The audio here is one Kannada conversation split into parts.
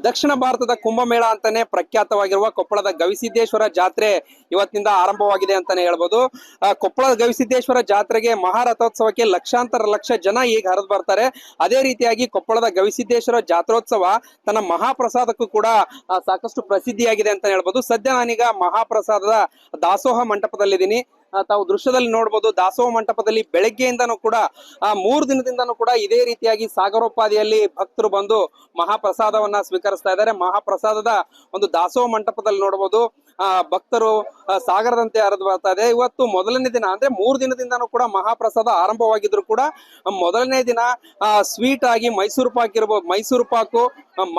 ದಕ್ಷಿಣ ಭಾರತದ ಕುಂಭಮೇಳ ಅಂತಾನೆ ಪ್ರಖ್ಯಾತವಾಗಿರುವ ಕೊಪ್ಪಳದ ಗವಿಸಿದ್ದೇಶ್ವರ ಜಾತ್ರೆ ಇವತ್ತಿನಿಂದ ಆರಂಭವಾಗಿದೆ ಅಂತಾನೆ ಹೇಳ್ಬೋದು. ಕೊಪ್ಪಳದ ಗವಿಸಿದ್ದೇಶ್ವರ ಜಾತ್ರೆಗೆ ಮಹಾರಥೋತ್ಸವಕ್ಕೆ ಲಕ್ಷ ಜನ ಈಗ ಹರಿದು ಬರ್ತಾರೆ. ಅದೇ ರೀತಿಯಾಗಿ ಕೊಪ್ಪಳದ ಗವಿಸಿದ್ದೇಶ್ವರ ಜಾತ್ರೋತ್ಸವ ತನ್ನ ಮಹಾಪ್ರಸಾದಕ್ಕೂ ಕೂಡ ಸಾಕಷ್ಟು ಪ್ರಸಿದ್ಧಿಯಾಗಿದೆ ಅಂತ ಹೇಳ್ಬೋದು. ಸದ್ಯ ನಾನೀಗ ಮಹಾಪ್ರಸಾದದ ದಾಸೋಹ ಮಂಟಪದಲ್ಲಿದ್ದೀನಿ. ತಾವು ದೃಶ್ಯದಲ್ಲಿ ನೋಡಬಹುದು, ದಾಸೋಹ ಮಂಟಪದಲ್ಲಿ ಬೆಳಗ್ಗೆಯಿಂದನೂ ಕೂಡ 3 ದಿನದಿಂದನೂ ಕೂಡ ಇದೇ ರೀತಿಯಾಗಿ ಸಾಗರೋಪಾದಿಯಲ್ಲಿ ಭಕ್ತರು ಬಂದು ಮಹಾಪ್ರಸಾದವನ್ನ ಸ್ವೀಕರಿಸ್ತಾ ಇದ್ದಾರೆ. ಮಹಾಪ್ರಸಾದದ ಒಂದು ದಾಸೋಹ ಮಂಟಪದಲ್ಲಿ ನೋಡಬಹುದು ಭಕ್ತರು ಸಾಗರದಂತೆ ಹರಿದು ಬರ್ತಾ ಇದೆ. ಇವತ್ತು ಮೊದಲನೇ ದಿನ ಅಂದ್ರೆ 3 ದಿನದಿಂದನೂ ಕೂಡ ಮಹಾಪ್ರಸಾದ ಆರಂಭವಾಗಿದ್ರು ಕೂಡ ಮೊದಲನೇ ದಿನ ಸ್ವೀಟ್ ಆಗಿ ಮೈಸೂರು ಪಾಕ್ ಇರಬಹುದು, ಮೈಸೂರು ಪಾಕು,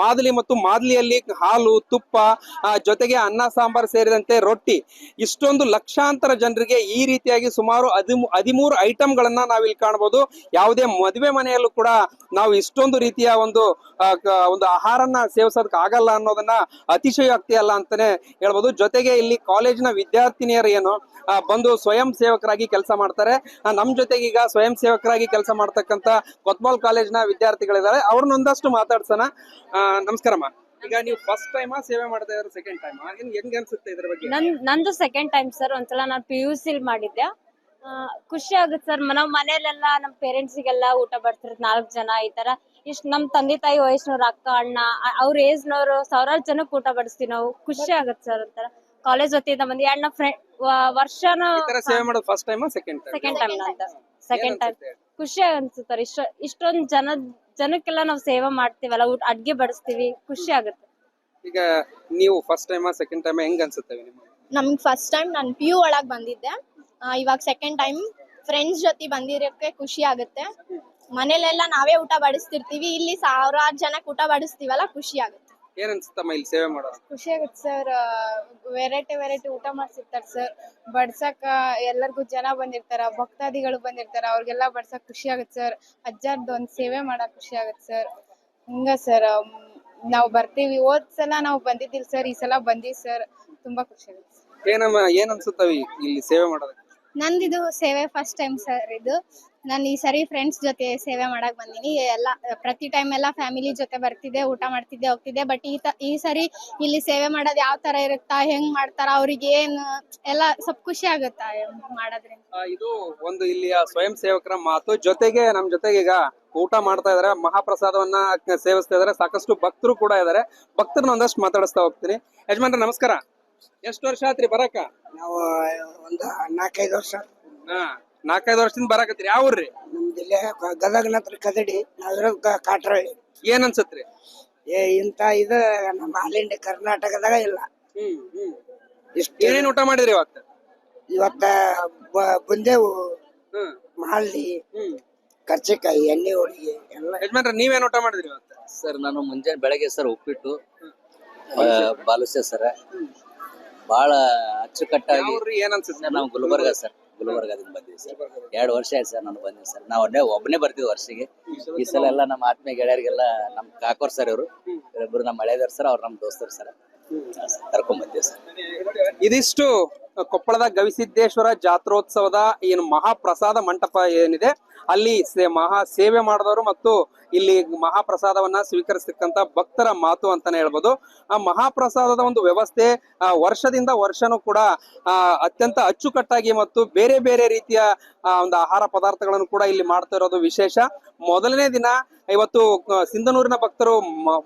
ಮಾದಲಿ ಮತ್ತು ಮಾದಲಿಯಲ್ಲಿ ಹಾಲು, ತುಪ್ಪ, ಜೊತೆಗೆ ಅನ್ನ ಸಾಂಬಾರ್ ಸೇರಿದಂತೆ ರೊಟ್ಟಿ, ಇಷ್ಟೊಂದು ಲಕ್ಷಾಂತರ ಜನರಿಗೆ ಈ ರೀತಿಯಾಗಿ ಸುಮಾರು 13 ಐಟಮ್ ಗಳನ್ನ ನಾವಿಲ್ಲಿ ಕಾಣಬಹುದು. ಯಾವುದೇ ಮದುವೆ ಮನೆಯಲ್ಲೂ ಕೂಡ ನಾವು ಇಷ್ಟೊಂದು ರೀತಿಯ ಒಂದು ಆಹಾರನ ಸೇವಿಸೋದಕ್ಕೆ ಆಗಲ್ಲ ಅನ್ನೋದನ್ನ ಅತಿಶಯೋಕ್ತಿ ಅಲ್ಲ ಅಂತಾನೆ ಹೇಳ್ಬೋದು. ಜೊತೆಗೆ ಇಲ್ಲಿ ಕಾಲೇಜಿನ ವಿದ್ಯಾರ್ಥಿನಿಯರು ಏನು ಬಂದು ಸ್ವಯಂ ಸೇವಕರಾಗಿ ಕೆಲಸ ಮಾಡ್ತಾರೆ. ನಮ್ ಜೊತೆಗೆ ಈಗ ಸ್ವಯಂ ಸೇವಕರಾಗಿ ಕೆಲಸ ಮಾಡ್ತಕ್ಕಂತ ಕೊತ್ವಾಲ್ ಕಾಲೇಜಿನ ವಿದ್ಯಾರ್ಥಿಗಳಿದ್ದಾರೆ. ಅವ್ರನ್ನ ಒಂದಷ್ಟು ಮಾತಾಡ್ಸೋಣ. ನಮಸ್ಕಾರಮ್ಮ. ಈಗ ನೀವು ಫಸ್ಟ್ ಟೈಮ್ ಸೇವೆ ಮಾಡ್ತಾ ಇದ್ರೆ ಸೆಕೆಂಡ್ ಟೈಮ್ ಹೆಂಗ್ ಅನ್ಸುತ್ತೆ ಇದ್ರ ಬಗ್ಗೆ? ನಂದು ಸೆಕೆಂಡ್ ಟೈಮ್ ಸರ್. ಒಂದ್ಸಲ ನಾನು PUC ಮಾಡಿದ್ದೆ. ಖುಷಿ ಆಗುತ್ತೆ ಸರ್. ನಾವ್ ಮನೇಲೆಲ್ಲ ನಮ್ ಪೇರೆಂಟ್ಸಿಗೆಲ್ಲ ಊಟ ಬಡ್ತಿರ್ 4 ಜನ ಈ ತರ. ಇಷ್ಟ ನಮ್ ತಂದೆ ತಾಯಿ ವಯಸ್ಸಿನವ್ರು, ಅಕ್ಕ ಅಣ್ಣ, ಅವ್ರ ಏಜ್ನವ್ರು ಸಾವಿರಾರು ಜನಕ್ಕೆ ಊಟ ಬಡಿಸ್ತೀವಿ ನಾವು. ಖುಷಿ ಆಗತ್ತೆ ಸರ್. ಒಂಥರ ಕಾಲೇಜ್ ಹೊತ್ತಿಂದ ಬಂದು ನನ್ನ ಫ್ರೆಂಡ್ ವರ್ಷನ ಸೇವೆ ಮಾಡೋದು ಫಸ್ಟ್ ಟೈಮ್ ಸೆಕೆಂಡ್ ಟೈಮ್ ನಂದು ಸೆಕೆಂಡ್ ಟೈಮ್. ಖುಷಿ ಅನ್ಸುತ್ತಾರೆ. ಇಷ್ಟೊಂದ್ ಜನಕ್ಕೆಲ್ಲ ನಾವು ಸೇವೆ ಮಾಡ್ತೀವಲ್ಲ, ಅಡ್ಗೆ ಬಡಿಸ್ತೀವಿ, ಖುಷಿ ಆಗುತ್ತೆ. ಈಗ ನೀವು ಫಸ್ಟ್ ಟೈಮ್ ಸೆಕೆಂಡ್ ಟೈಮ್ ಹೆಂಗ್ ಅನ್ಸುತ್ತೆ ನಿಮಗೆ? ನಮ್ಗೆ ಫಸ್ಟ್ ಟೈಮ್ ನಾನು PU ಒಳಗ್ ಬಂದಿದ್ದೆ. ಇವಾಗ ಸೆಕೆಂಡ್ ಟೈಮ್ ಫ್ರೆಂಡ್ಸ್ ಜೊತೆ ಬಂದಿರೋಕೆ ಖುಷಿ ಆಗುತ್ತೆ. ಮನೇಲೆಲ್ಲ ನಾವೇ ಊಟ ಬಡಿಸ್ತಿರ್ತೀವಿ, ಇಲ್ಲಿ ಸಾವಿರಾರು ಜನಕ್ಕೆ ಊಟ ಬಡಿಸ್ತೀವಲ್ಲ, ಖುಷಿ ಆಗುತ್ತೆ. ಏನ್ ಅನ್ಸುತ್ತಮ್ಮ ಇಲ್ಲಿ ಸೇವೆ ಮಾಡೋದು? ಖುಷಿ ಆಗುತ್ತೆ ಸರ್. ವೆರೈಟಿ ಊಟ ಮಾಡ್ಸಿರ್ತಾರ ಸರ್. ಬಡ್ಸಕ್ ಎಲ್ಲರಿಗೂ ಜನ ಬಂದಿರ್ತಾರ, ಭಕ್ತಾದಿಗಳು ಬಂದಿರ್ತಾರ, ಅವ್ರಿಗೆಲ್ಲ ಬಡ್ಸಕ್ ಖುಷಿ ಆಗುತ್ತೆ ಸರ್. ಅಜ್ಜಾರ್ದು ಒಂದ್ ಸೇವೆ ಮಾಡಕ್ ಖುಷಿ ಆಗುತ್ತೆ ಸರ್. ಹಿಂಗ ಸರ್ ನಾವು ಬರ್ತೀವಿ. ಹೋದ್ ಸಲ ನಾವು ಬಂದಿದ್ದಿಲ್ಲ ಸರ್, ಈ ಸಲ ಬಂದಿವಿ ಸರ್. ತುಂಬಾ ಖುಷಿ ಆಗುತ್ತೆ. ಏನಮ್ಮ ಏನ್ ಅನ್ಸುತ್ತವೆ ಇಲ್ಲಿ ಸೇವೆ ಮಾಡೋದು? ನಂದಿದು ಸೇವೆ ಫಸ್ಟ್ ಟೈಮ್ ಸರ್. ಇದು ನಾನು ಈ ಸರಿ ಫ್ರೆಂಡ್ಸ್ ಜೊತೆ ಸೇವೆ ಮಾಡಕ್ ಬಂದಿನಿ. ಎಲ್ಲ ಪ್ರತಿ ಟೈಮ್ ಎಲ್ಲ ಫ್ಯಾಮಿಲಿ ಜೊತೆ ಬರ್ತಿದ್ದೆ, ಊಟ ಮಾಡ್ತಿದ್ದೆ, ಹೋಗ್ತಿದ್ದೆ. ಬಟ್ ಈ ಸರಿ ಇಲ್ಲಿ ಸೇವೆ ಮಾಡೋದು ಯಾವ ತರ ಇರುತ್ತಾ, ಹೆಂಗ್ ಮಾಡ್ತಾರ, ಅವ್ರಿಗೆ ಏನ್ ಎಲ್ಲ ಸ್ವಲ್ಪ ಖುಷಿ ಆಗುತ್ತಾ ಮಾಡೋದ್ರಿಂದ. ಇದು ಒಂದು ಇಲ್ಲಿಯ ಸ್ವಯಂ ಸೇವಕರ ಮಾತು. ಜೊತೆಗೆ ನಮ್ ಜೊತೆಗೆ ಈಗ ಊಟ ಮಾಡ್ತಾ ಇದಾರೆ, ಮಹಾಪ್ರಸಾದವನ್ನ ಸೇವಿಸ್ತಾ ಇದಾರೆ. ಸಾಕಷ್ಟು ಭಕ್ತರು ಕೂಡ ಇದಾರೆ. ಭಕ್ತರನ್ನ ಒಂದಷ್ಟು ಮಾತಾಡಿಸ್ತಾ ಹೋಗ್ತೀನಿ. ಯಜಮಾನ್ರ ನಮಸ್ಕಾರ. ಎಷ್ಟು ವರ್ಷ ಆತ್ರಿ ಬರಾಕ? ನಾವು ಒಂದು 4-5 ವರ್ಷ. 4-5 ವರ್ಷದಿಂದ ಬರಾಕತ್ರಿ. ಯಾವ ಊರ್ರಿ? ನಮ್ ಜಿಲ್ಲೆ ಗದಗ ನತ್ರ ಕದಡಿ, ನಾವಿರೋದ್ ಕಾಟ್ರಳ್ಳಿ. ಏನ್ ಅನ್ಸತ್ರಿ? ಇಂತ ಇದು ನಮ್ಮ ಆಲ್ ಇಂಡಿಯಾ ಕರ್ನಾಟಕದಾಗ ಇಲ್ಲ. ಏನೇನ್ ಊಟ ಮಾಡಿದ್ರಿ ಇವತ್ತ? ಇವತ್ತ ಬುಂದೇವು, ಮಾಲ್ದಿ, ಕರ್ಚಿಕಾಯಿ, ಎಣ್ಣೆ ಹೋಳಿಗೆ ಎಲ್ಲ. ಯಜಮಾನ್ರ ನೀವೇನ್ ಊಟ ಮಾಡಿದ್ರಿ ಇವತ್ತ? ಸರ್ ನಾನು ಮುಂಜಾನೆ ಬೆಳಗ್ಗೆ ಸರ್ ಉಪ್ಪಿಟ್ಟು, ಬಾಲುಸೆ ಸರ್, ಬಹಳ ಅಚ್ಚುಕಟ್ಟಾಗಿ. ಏನ್ ಅನ್ಸುತ್ತೆ? ನಾವು ಗುಲ್ಬರ್ಗಾದಿಂದ ಬಂದಿವಿ ಸರ್. 2 ವರ್ಷ ಆಯ್ತು ಸರ್ ನಾನು ಬಂದಿವಿ ಸರ್. ನಾವು ಒಬ್ಬನೇ ಬರ್ತೀವಿ ವರ್ಷಿಗೆ. ಈ ಸಲ ಎಲ್ಲ ನಮ್ಮ ಆತ್ಮೀಯ ಗೆಳೆಯರಿಗೆಲ್ಲ ನಮ್ ಕಾಕೋರ್ ಸರ್ ಇವರು ಇಬ್ಬರು ನಮ್ಮ ಹಳೆಯದರ್ ಸರ್, ಅವ್ರು ನಮ್ ದೋಸ್ತರು ಸರ್, ಕರ್ಕೊಂಡ್ ಬಂದಿವಿ ಸರ್. ಇದಿಷ್ಟು ಕೊಪ್ಪಳದ ಗವಿಸಿದ್ದೇಶ್ವರ ಜಾತ್ರೋತ್ಸವದ ಏನು ಮಹಾಪ್ರಸಾದ ಮಂಟಪ ಏನಿದೆ ಅಲ್ಲಿ ಸೇವೆ ಮಾಡಿದವರು ಮತ್ತು ಇಲ್ಲಿ ಮಹಾಪ್ರಸಾದವನ್ನ ಸ್ವೀಕರಿಸತಕ್ಕಂತ ಭಕ್ತರ ಮಾತು ಅಂತಾನೆ ಹೇಳ್ಬೋದು. ಆ ಮಹಾಪ್ರಸಾದದ ಒಂದು ವ್ಯವಸ್ಥೆ ವರ್ಷದಿಂದ ವರ್ಷನೂ ಕೂಡ ಅತ್ಯಂತ ಅಚ್ಚುಕಟ್ಟಾಗಿ ಮತ್ತು ಬೇರೆ ಬೇರೆ ರೀತಿಯ ಒಂದು ಆಹಾರ ಪದಾರ್ಥಗಳನ್ನು ಕೂಡ ಇಲ್ಲಿ ಮಾಡ್ತಾ ಇರೋದು ವಿಶೇಷ. ಮೊದಲನೇ ದಿನ ಇವತ್ತು ಸಿಂಧನೂರಿನ ಭಕ್ತರು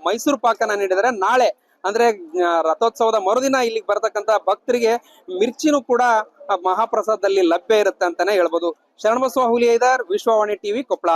ಮೈಸೂರು ಪಾಕನ ನೀಡಿದರೆ, ನಾಳೆ ಅಂದ್ರೆ ರಥೋತ್ಸವದ ಮರುದಿನ ಇಲ್ಲಿಗೆ ಬರ್ತಕ್ಕಂತ ಭಕ್ತರಿಗೆ ಮಿರ್ಚಿನೂ ಕೂಡ ಮಹಾಪ್ರಸಾದದಲ್ಲಿ ಲಭ್ಯ ಇರುತ್ತೆ ಅಂತಾನೆ ಹೇಳ್ಬೋದು. ಶರಣಬಸವ ಹುಲಿಯೈದಾರ್, ವಿಶ್ವವಾಣಿ ಟಿವಿ, ಕೊಪ್ಪಳ.